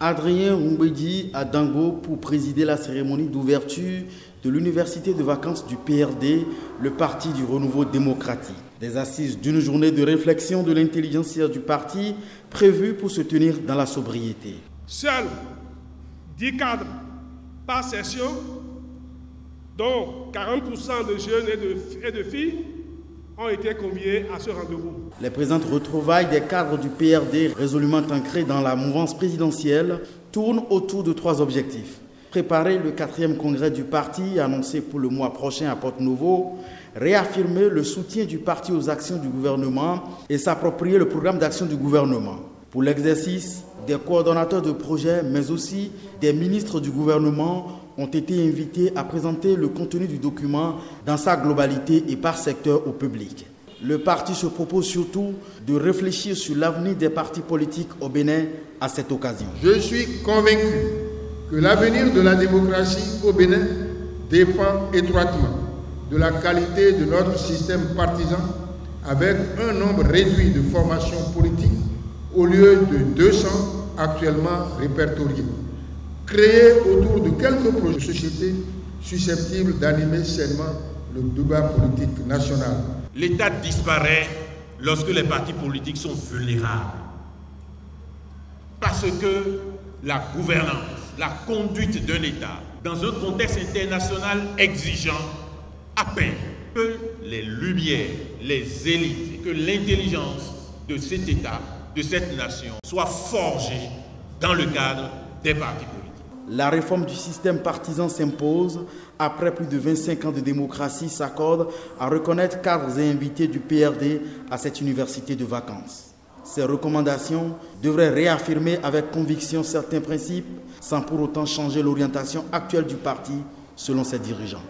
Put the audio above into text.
Adrien Oumbédi à Dango pour présider la cérémonie d'ouverture de l'université de vacances du PRD, le parti du renouveau démocratique. Des assises d'une journée de réflexion de l'intelligentsia du parti prévues pour se tenir dans la sobriété. Seuls 10 cadres par session, dont 40% de jeunes et de filles, ont été conviés à ce rendez-vous. Les présentes retrouvailles des cadres du PRD résolument ancrés dans la mouvance présidentielle tournent autour de 3 objectifs. Préparer le 4e congrès du parti annoncé pour le mois prochain à Porto-Novo, réaffirmer le soutien du parti aux actions du gouvernement et s'approprier le programme d'action du gouvernement. Pour l'exercice, des coordonnateurs de projets mais aussi des ministres du gouvernement ont été invités à présenter le contenu du document dans sa globalité et par secteur au public. Le parti se propose surtout de réfléchir sur l'avenir des partis politiques au Bénin à cette occasion. Je suis convaincu que l'avenir de la démocratie au Bénin dépend étroitement de la qualité de notre système partisan avec un nombre réduit de formations politiques au lieu de 200 actuellement répertoriées. Créer autour de quelques projets de société susceptibles d'animer sainement le débat politique national. L'État disparaît lorsque les partis politiques sont vulnérables. Parce que la gouvernance, la conduite d'un État, dans un contexte international exigeant, appelle que les lumières, les élites, que l'intelligence de cet État, de cette nation, soit forgée dans le cadre des partis politiques. La réforme du système partisan s'impose. Après plus de 25 ans de démocratie, s'accorde à reconnaître cadres et invités du PRD à cette université de vacances. Ces recommandations devraient réaffirmer avec conviction certains principes sans pour autant changer l'orientation actuelle du parti selon ses dirigeants.